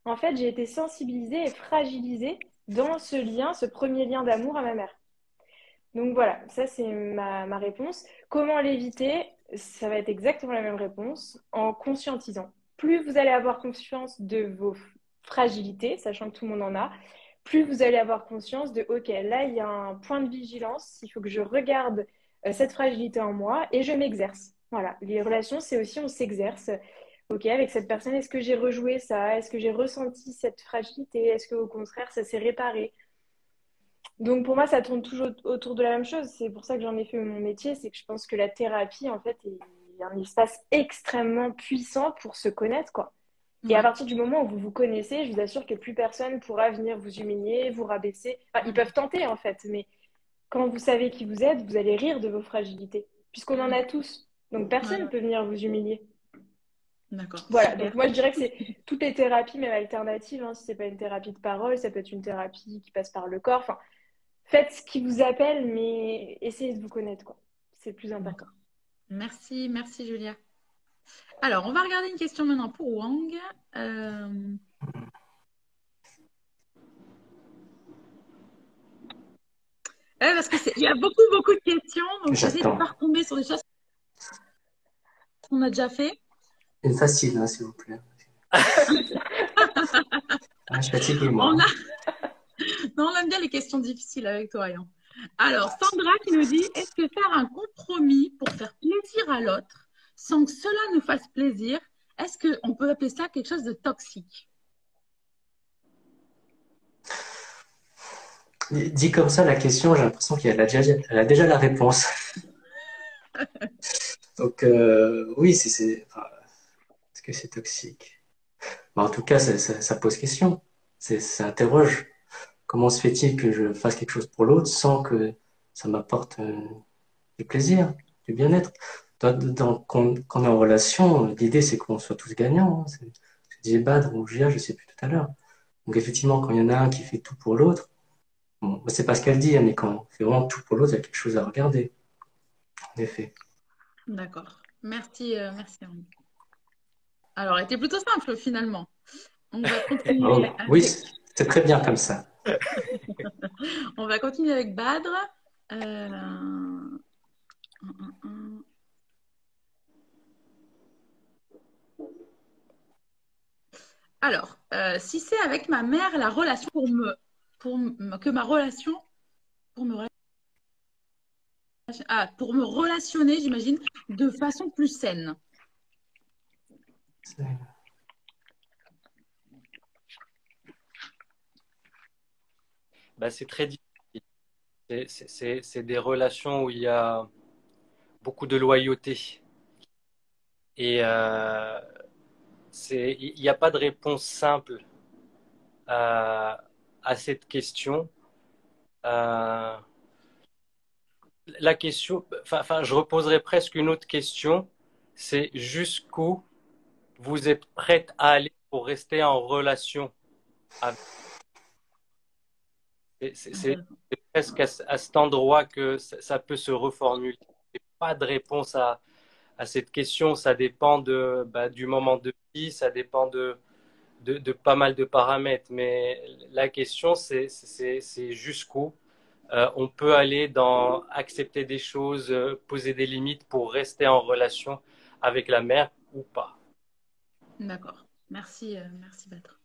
en fait, j'ai été sensibilisée et fragilisée dans ce lien, ce premier lien d'amour à ma mère. Donc voilà, ça c'est ma réponse. Comment l'éviter? Ça va être exactement la même réponse en conscientisant. Plus vous allez avoir conscience de vos fragilités, sachant que tout le monde en a, plus vous allez avoir conscience de, OK, là il y a un point de vigilance, il faut que je regarde cette fragilité en moi et je m'exerce. Voilà, les relations, c'est aussi on s'exerce. OK, avec cette personne, est-ce que j'ai rejoué ça? Est-ce que j'ai ressenti cette fragilité? Est-ce qu'au contraire, ça s'est réparé? Donc pour moi, ça tourne toujours autour de la même chose. C'est pour ça que j'en ai fait mon métier. C'est que je pense que la thérapie, en fait, est un espace extrêmement puissant pour se connaître, quoi. Et à Ouais. partir du moment où vous vous connaissez, je vous assure que plus personne pourra venir vous humilier, vous rabaisser. Enfin, ils peuvent tenter, en fait, mais quand vous savez qui vous êtes, vous allez rire de vos fragilités, puisqu'on en a tous. Donc Ouais, personne ne ouais. peut venir vous humilier. D'accord, Voilà, donc super. moi je dirais que c'est toutes les thérapies, même alternatives, hein, si c'est pas une thérapie de parole, ça peut être une thérapie qui passe par le corps. Enfin, faites ce qui vous appelle, mais essayez de vous connaître, quoi. C'est le plus important. D'accord. Merci, merci Julia. Alors, on va regarder une question maintenant pour Wang. Euh, parce que il y a beaucoup, beaucoup de questions, donc j'essaie de ne pas J'attends. retomber sur des choses qu'on a déjà fait. Une facile, hein, s'il vous plaît. Ah, je suis fatigué, moi, On hein. a... Non, on aime bien les questions difficiles avec toi, Yann. Alors, Sandra qui nous dit, est-ce que faire un compromis pour faire plaisir à l'autre sans que cela nous fasse plaisir, est-ce qu'on peut appeler ça quelque chose de toxique? Dit comme ça, la question, j'ai l'impression elle a déjà la réponse. Donc, oui, enfin, est-ce que c'est toxique? Bah, en tout cas, ça pose question. Ça interroge. Comment se fait-il que je fasse quelque chose pour l'autre sans que ça m'apporte du plaisir, du bien-être? Quand on est en relation, l'idée c'est qu'on soit tous gagnants, hein. Je disais Badr ou Gia, je sais plus tout à l'heure. Donc effectivement, quand il y en a un qui fait tout pour l'autre, bon, c'est pas ce qu'elle dit, hein, mais quand on fait vraiment tout pour l'autre, il y a quelque chose à regarder, en effet. D'accord. Merci, merci. Yann. Alors, elle était plutôt simple finalement. On va Oh, continuer oui, avec, c'est très bien comme ça. on va continuer avec Badr. Euh, Alors, si c'est avec ma mère, la relation que ma relation pour me pour me relationner, j'imagine, de façon plus saine. Bah, c'est très difficile. C'est des relations où il y a beaucoup de loyauté. Et il n'y a pas de réponse simple à cette question. Euh, la question, enfin, je reposerai presque une autre question. C'est jusqu'où vous êtes prête à aller pour rester en relation avec. C'est presque à cet endroit que ça peut se reformuler. Il n'y a pas de réponse à cette question. Ça dépend du moment de vie, ça dépend de pas mal de paramètres. Mais la question, c'est jusqu'où on peut aller dans accepter des choses, poser des limites pour rester en relation avec la mère ou pas. D'accord. Merci, merci Badr.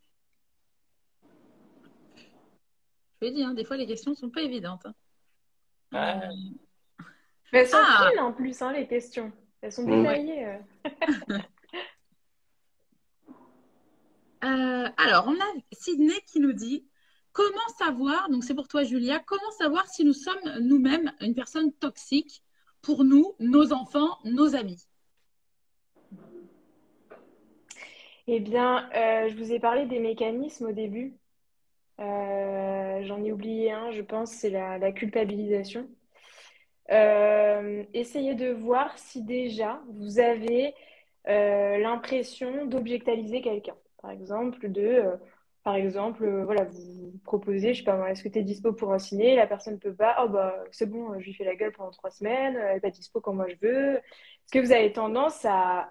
Je l'ai dit, hein, des fois, les questions ne sont pas évidentes. Hein. Ah, Mais elles sont Ah, fines en plus, hein, les questions. Elles sont Mm. ouais. détaillées. Alors, on a Sydney qui nous dit, comment savoir, donc c'est pour toi Julia, comment savoir si nous sommes nous-mêmes une personne toxique pour nous, nos enfants, nos amis? Eh bien, je vous ai parlé des mécanismes au début. J'en ai oublié un, je pense, c'est la culpabilisation. Essayez de voir si déjà vous avez l'impression d'objectaliser quelqu'un. Par exemple, voilà, vous proposez, je sais pas moi, est-ce que tu es dispo pour un ciné? La personne peut pas. Oh bah c'est bon, je lui fais la gueule pendant 3 semaines, elle est pas dispo quand moi je veux. Est-ce que vous avez tendance à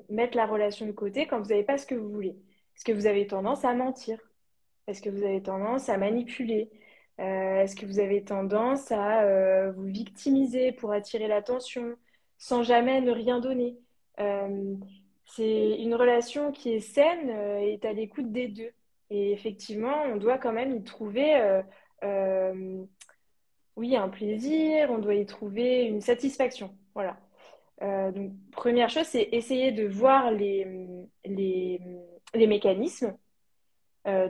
mettre la relation de côté quand vous n'avez pas ce que vous voulez? Est-ce que vous avez tendance à mentir? Est-ce que vous avez tendance à manipuler? Est-ce que vous avez tendance à vous victimiser pour attirer l'attention sans jamais ne rien donner? Euh, c'est une relation qui est saine et est à l'écoute des deux. Et effectivement, on doit quand même y trouver euh, oui, un plaisir, on doit y trouver une satisfaction. Voilà. Donc, première chose, c'est essayer de voir les mécanismes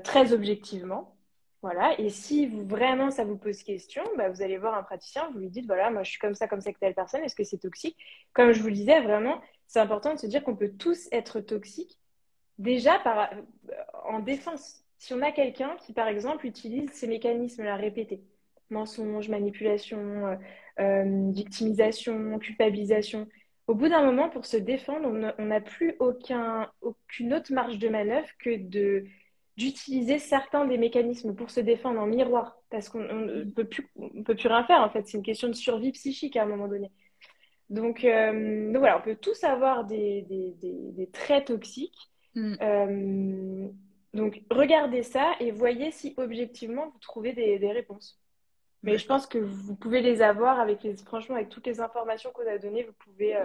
très objectivement. Voilà. Et si vraiment ça vous pose question, bah, vous allez voir un praticien, vous lui dites, voilà, moi je suis comme ça que telle personne, est-ce que c'est toxique? Comme je vous le disais, vraiment, c'est important de se dire qu'on peut tous être toxiques déjà en défense. Si on a quelqu'un qui, par exemple, utilise ces mécanismes-là répétés, mensonge, manipulation, victimisation, culpabilisation, au bout d'un moment, pour se défendre, on n'a plus aucune autre marge de manœuvre que d'utiliser certains des mécanismes pour se défendre en miroir, parce qu'on on peut plus rien faire, en fait. C'est une question de survie psychique à un moment donné. Donc voilà, on peut tous avoir des traits toxiques. Hmm, Euh, donc regardez ça et voyez si objectivement vous trouvez des réponses. Mais je d'accord, pense que vous pouvez les avoir franchement, avec toutes les informations qu'on a données, vous pouvez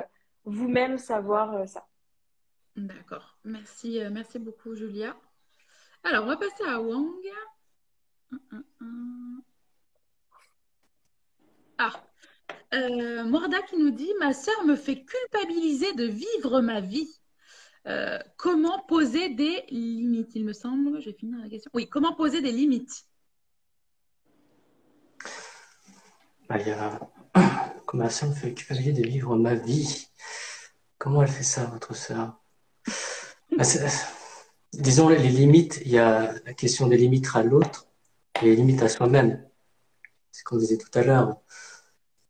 vous-même savoir ça. d'accord. Merci, merci beaucoup, Julia. Alors, on va passer à Wang. Hum. Ah, Morda qui nous dit, ma sœur me fait culpabiliser de vivre ma vie. Comment poser des limites, il me semble. Je vais finir la question. Oui, comment poser des limites? Bah, comme ma sœur me fait culpabiliser de vivre ma vie. Comment elle fait ça, votre sœur? Bah, disons les limites, il y a la question des limites à l'autre et les limites à soi-même. C'est ce qu'on disait tout à l'heure.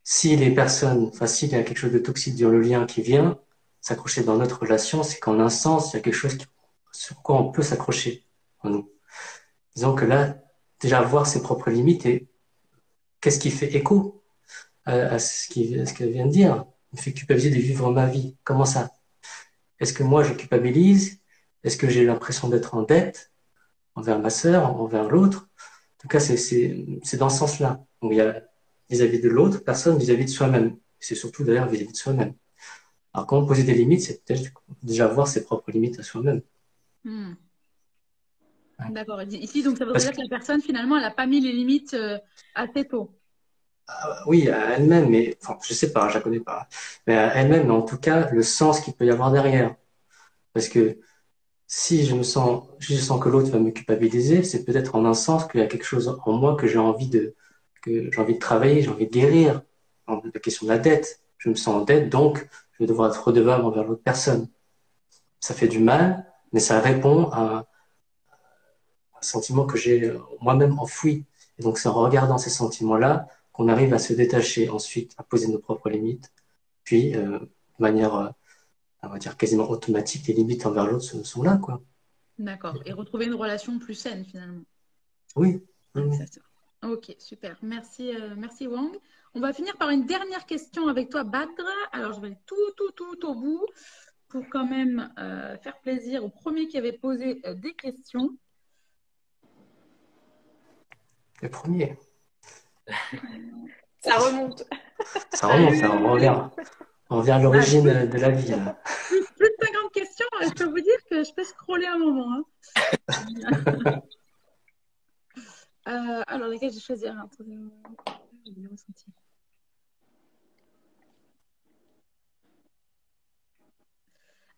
Si les personnes, enfin, s'il y a quelque chose de toxique dans le lien qui vient s'accrocher dans notre relation, c'est qu'en un sens, il y a quelque chose sur quoi on peut s'accrocher en nous. Disons que là, déjà voir ses propres limites et qu'est-ce qui fait écho à ce qu'elle vient de dire. Il me fait culpabiliser de vivre ma vie. Comment ça? Est-ce que moi je culpabilise? Est-ce que j'ai l'impression d'être en dette envers ma sœur, envers l'autre? En tout cas, c'est dans ce sens-là. Donc, il y a vis-à-vis de l'autre personne, vis-à-vis de soi-même. C'est surtout d'ailleurs vis-à-vis de soi-même. Alors, comment poser des limites, c'est peut-être déjà voir ses propres limites à soi-même. Hmm, Ouais. d'accord. Ici, donc, ça voudrait Parce dire que, que la personne, finalement, elle n'a pas mis les limites assez tôt. oui, à elle-même, mais enfin, je sais pas, je la connais pas. Mais à elle-même, mais en tout cas, le sens qu'il peut y avoir derrière. Parce que si je sens que l'autre va me culpabiliser, c'est peut-être en un sens qu'il y a quelque chose en moi que j'ai envie de travailler, j'ai envie de guérir. La question de la dette. Je me sens en dette, donc je vais devoir être redevable envers l'autre personne. Ça fait du mal, mais ça répond à un sentiment que j'ai moi-même enfoui. Et donc c'est en regardant ces sentiments-là qu'on arrive à se détacher ensuite, à poser nos propres limites. Puis, de manière, on va dire quasiment automatique, les limites envers l'autre sont là, quoi. D'accord. Et retrouver une relation plus saine, finalement, Oui, oui, avec oui. sa sœur. Ok, super. Merci, merci Wang. On va finir par une dernière question avec toi, Badr. Alors, je vais aller tout au bout pour quand même faire plaisir au premier qui avait posé des questions. Le premier. Ça remonte. Ça remonte, ça, on revient à Ah, l'origine de la vie, là. plus de 50 questions, je peux vous dire que je peux scroller un moment. Hein. Alors, lesquels j'ai choisi? J'ai bien ressenti.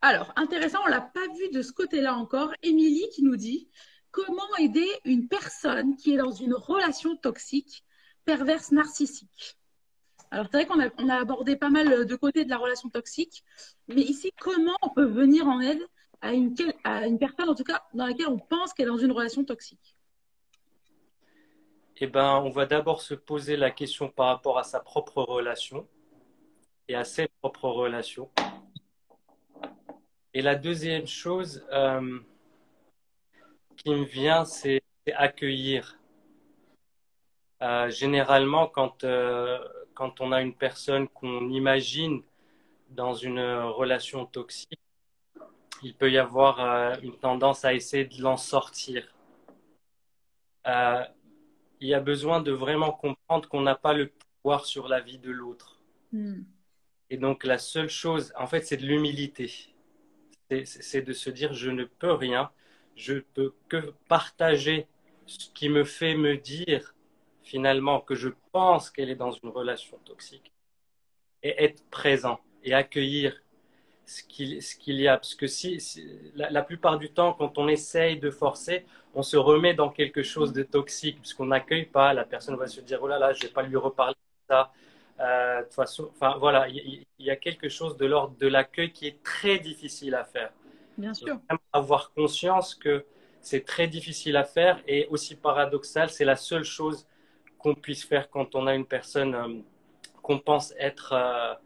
Alors, intéressant, on ne l'a pas vu de ce côté-là encore. Émilie qui nous dit comment aider une personne qui est dans une relation toxique, perverse, narcissique. Alors, c'est vrai qu'on a abordé pas mal de côtés de la relation toxique, mais ici, comment on peut venir en aide à une personne, en tout cas, dans laquelle on pense qu'elle est dans une relation toxique? Eh ben, on va d'abord se poser la question par rapport à sa propre relation et à ses propres relations. Et la deuxième chose qui me vient, c'est accueillir. Généralement, quand on a une personne qu'on imagine dans une relation toxique, il peut y avoir une tendance à essayer de l'en sortir. Il y a besoin de vraiment comprendre qu'on n'a pas le pouvoir sur la vie de l'autre. Et donc, la seule chose, en fait, c'est de l'humilité. C'est de se dire, je ne peux rien, je peux que partager ce qui me fait me dire finalement que je pense qu'elle est dans une relation toxique et être présent et accueillir ce qu'il y a. Parce que la plupart du temps, quand on essaye de forcer, on se remet dans quelque chose de toxique parce qu'on n'accueille pas, la personne va se dire, oh là là, je ne vais pas lui reparler de ça. De toute façon, enfin voilà, il y a quelque chose de l'ordre de l'accueil qui est très difficile à faire. Bien sûr. Avoir conscience que c'est très difficile à faire et aussi paradoxal, c'est la seule chose qu'on puisse faire quand on a une personne qu'on pense être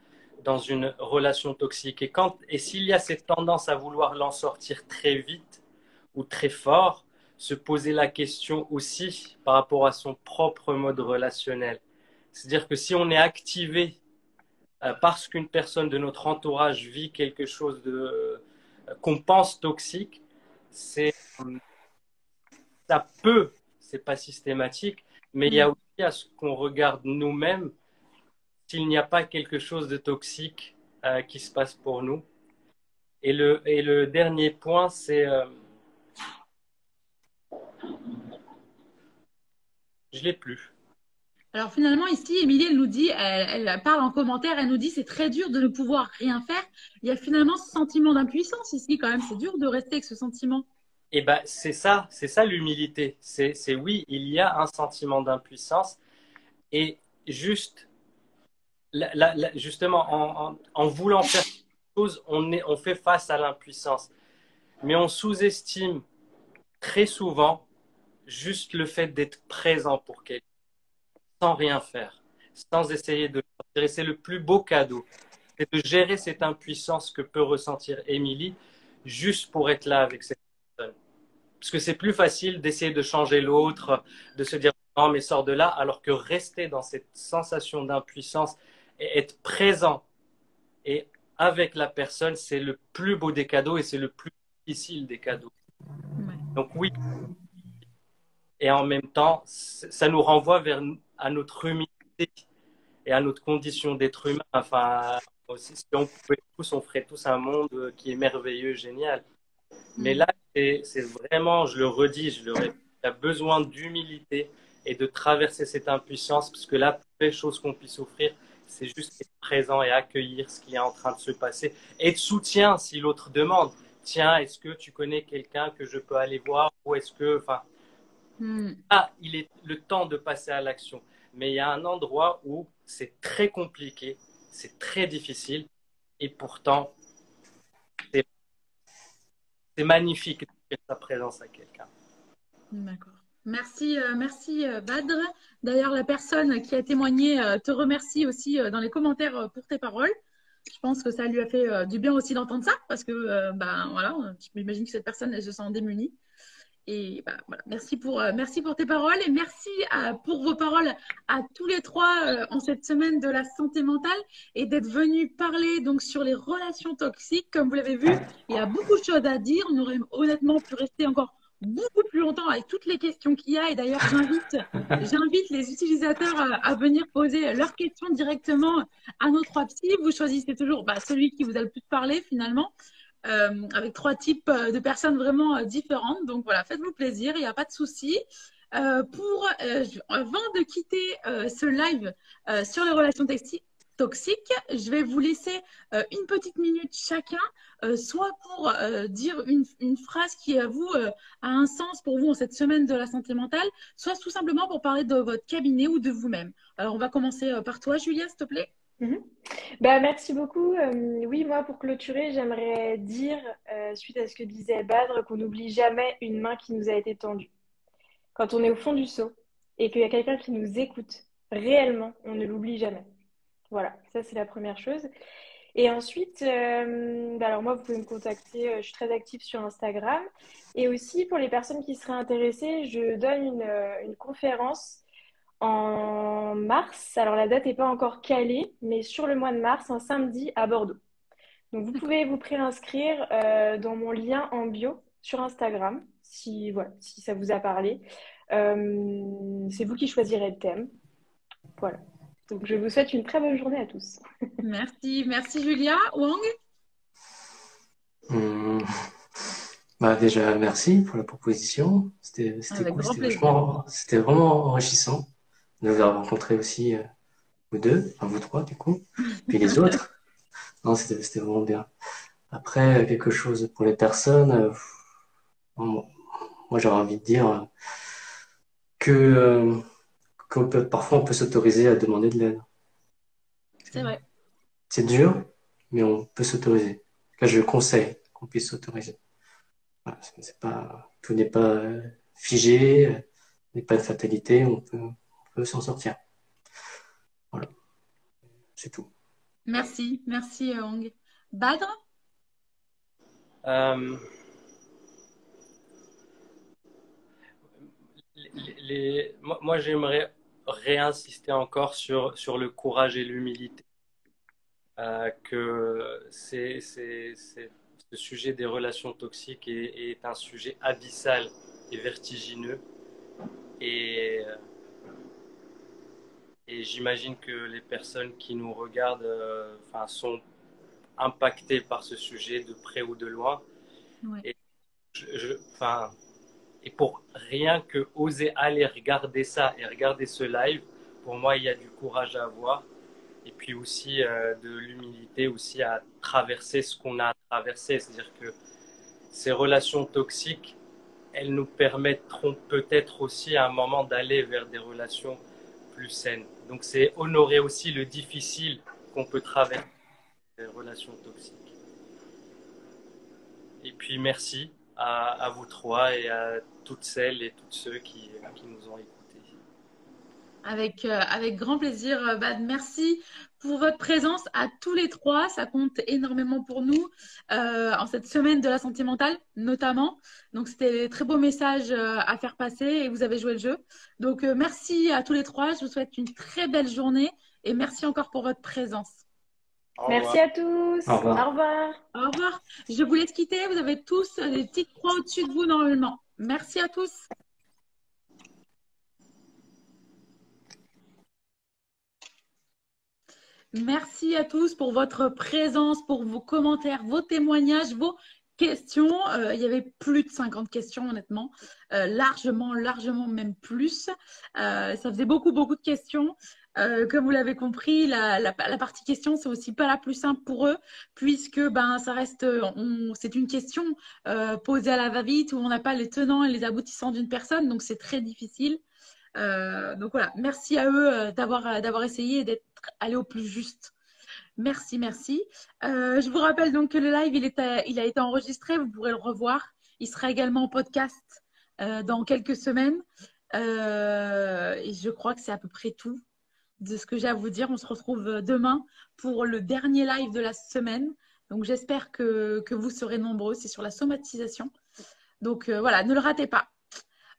dans une relation toxique. Et s'il y a cette tendance à vouloir l'en sortir très vite ou très fort, se poser la question aussi par rapport à son propre mode relationnel. C'est-à-dire que si on est activé parce qu'une personne de notre entourage vit quelque chose qu'on pense toxique, ça peut, c'est pas systématique, mais il y a aussi à ce qu'on regarde nous-mêmes s'il n'y a pas quelque chose de toxique qui se passe pour nous. Et le dernier point, c'est je l'ai plus. Alors finalement, ici, Émilie, elle nous dit, elle parle en commentaire, elle nous dit c'est très dur de ne pouvoir rien faire. Il y a finalement ce sentiment d'impuissance ici quand même. C'est dur de rester avec ce sentiment. Et ben c'est ça l'humilité. C'est oui, il y a un sentiment d'impuissance et juste justement en voulant faire quelque chose, on fait face à l'impuissance. Mais on sous-estime très souvent juste le fait d'être présent pour quelqu'un, sans rien faire, sans essayer de le. C'est le plus beau cadeau. C'est de gérer cette impuissance que peut ressentir Émilie juste pour être là avec cette personne. Parce que c'est plus facile d'essayer de changer l'autre, de se dire non mais sors de là, alors que rester dans cette sensation d'impuissance et être présent et avec la personne, c'est le plus beau des cadeaux et c'est le plus difficile des cadeaux. Ouais. Donc oui. Et en même temps, ça nous renvoie à notre humilité et à notre condition d'être humain. Enfin, si on pouvait tous, on ferait tous un monde qui est merveilleux, génial. Mais là, c'est vraiment, je le redis, je le répète, il y a besoin d'humilité et de traverser cette impuissance, parce que la plus belle chose qu'on puisse offrir, c'est juste être présent et accueillir ce qui est en train de se passer. Et de soutien si l'autre demande. Tiens, est-ce que tu connais quelqu'un que je peux aller voir? Ou est-ce que, enfin, il est le temps de passer à l'action. Mais il y a un endroit où c'est très compliqué, c'est très difficile, et pourtant, c'est magnifique de faire sa présence à quelqu'un. D'accord. Merci, merci Badr. D'ailleurs, la personne qui a témoigné te remercie aussi dans les commentaires pour tes paroles. Je pense que ça lui a fait du bien aussi d'entendre ça parce que, ben voilà, je m'imagine que cette personne, elle se sent démunie. Et bah, voilà, merci pour tes paroles et merci pour vos paroles à tous les trois en cette semaine de la santé mentale et d'être venus parler donc sur les relations toxiques. Comme vous l'avez vu, il y a beaucoup de choses à dire. On aurait honnêtement pu rester encore beaucoup plus longtemps avec toutes les questions qu'il y a. Et d'ailleurs, j'invite les utilisateurs à venir poser leurs questions directement à nos trois psys. Vous choisissez toujours celui qui vous a le plus parlé finalement. Avec trois types de personnes vraiment différentes. Donc voilà, faites-vous plaisir, il n'y a pas de souci. Avant de quitter ce live sur les relations toxiques, je vais vous laisser une petite minute chacun, soit pour dire une phrase qui, à vous, a un sens pour vous en cette semaine de la santé mentale, soit tout simplement pour parler de votre cabinet ou de vous-même. Alors, on va commencer par toi, Julia, s'il te plaît. Bah, merci beaucoup. Oui, moi, pour clôturer, j'aimerais dire, suite à ce que disait Badr, qu'on n'oublie jamais une main qui nous a été tendue. Quand on est au fond du seau et qu'il y a quelqu'un qui nous écoute, réellement, on ne l'oublie jamais. Voilà, ça c'est la première chose. Et ensuite, bah alors moi, vous pouvez me contacter, je suis très active sur Instagram. Et aussi, pour les personnes qui seraient intéressées, je donne une conférence en mars. Alors la date n'est pas encore calée, mais sur le mois de mars, un samedi à Bordeaux. Donc vous pouvez vous préinscrire dans mon lien en bio sur Instagram, si, voilà, si ça vous a parlé. C'est vous qui choisirez le thème. Voilà. Donc je vous souhaite une très bonne journée à tous. Merci, merci Julia. Wang? Hum, Bah déjà, merci pour la proposition. C'était Avec cool, grand plaisir. c'était vraiment enrichissant de vous avoir rencontré aussi, vous deux, enfin vous trois du coup, puis les autres. Non, c'était vraiment bien. Après, quelque chose pour les personnes, bon, moi j'aurais envie de dire que parfois on peut s'autoriser à demander de l'aide. C'est vrai. C'est dur, mais on peut s'autoriser. Là, je conseille qu'on puisse s'autoriser. Voilà, parce que tout n'est pas figé, n'est pas de fatalité, on peut s'en sortir. Voilà, c'est tout. Merci, merci Wang. Badr? Euh, moi, j'aimerais réinsister encore sur le courage et l'humilité. Que ce sujet des relations toxiques est un sujet abyssal et vertigineux. Et, et j'imagine que les personnes qui nous regardent sont impactées par ce sujet de près ou de loin. Ouais. Et, et pour rien que oser aller regarder ça et regarder ce live, pour moi, il y a du courage à avoir. Et puis aussi de l'humilité aussi à traverser ce qu'on a à traverser. C'est-à-dire que ces relations toxiques, elles nous permettront peut-être aussi à un moment d'aller vers des relations plus saines. Donc c'est honorer aussi le difficile qu'on peut traverser des relations toxiques. Et puis merci à vous trois et à toutes celles et tous ceux qui nous ont écoutés. Avec grand plaisir, Bad. Merci pour votre présence à tous les trois. Ça compte énormément pour nous en cette semaine de la santé mentale, notamment. Donc, c'était des très beaux messages à faire passer et vous avez joué le jeu. Donc, merci à tous les trois. Je vous souhaite une très belle journée et merci encore pour votre présence. Merci à tous. Au revoir. Au revoir. Au revoir. Je vous laisse quitter. Vous avez tous des petites croix au-dessus de vous normalement. Merci à tous. Merci à tous pour votre présence, pour vos commentaires, vos témoignages, vos questions. Il y avait plus de 50 questions, honnêtement. Largement même plus. Ça faisait beaucoup de questions. Comme vous l'avez compris, la partie question, c'est aussi pas la plus simple pour eux, puisque ça reste, c'est une question posée à la va-vite où on n'a pas les tenants et les aboutissants d'une personne, donc c'est très difficile. Donc voilà, merci à eux d'avoir essayé et d'être allés au plus juste. Merci. Je vous rappelle donc que le live, il a été enregistré, vous pourrez le revoir. Il sera également en podcast dans quelques semaines. Et je crois que c'est à peu près tout de ce que j'ai à vous dire. On se retrouve demain pour le dernier live de la semaine. Donc j'espère que vous serez nombreux. C'est sur la somatisation. Donc voilà, ne le ratez pas.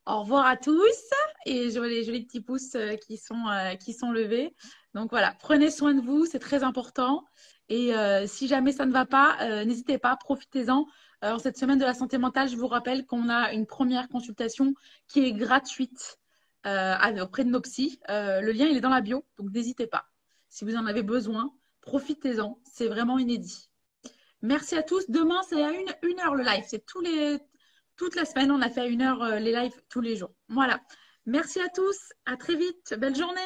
Au revoir à tous et je vois les jolis petits pouces qui sont levés. Donc voilà, prenez soin de vous, c'est très important. Et si jamais ça ne va pas, n'hésitez pas, profitez-en. En cette semaine de la santé mentale, je vous rappelle qu'on a une première consultation qui est gratuite auprès de nos psys. Le lien, il est dans la bio, donc n'hésitez pas. Si vous en avez besoin, profitez-en, c'est vraiment inédit. Merci à tous. Demain, c'est à 1 heure le live. C'est toute la semaine, on a fait à 1 heure les lives tous les jours. Voilà. Merci à tous. À très vite. Belle journée.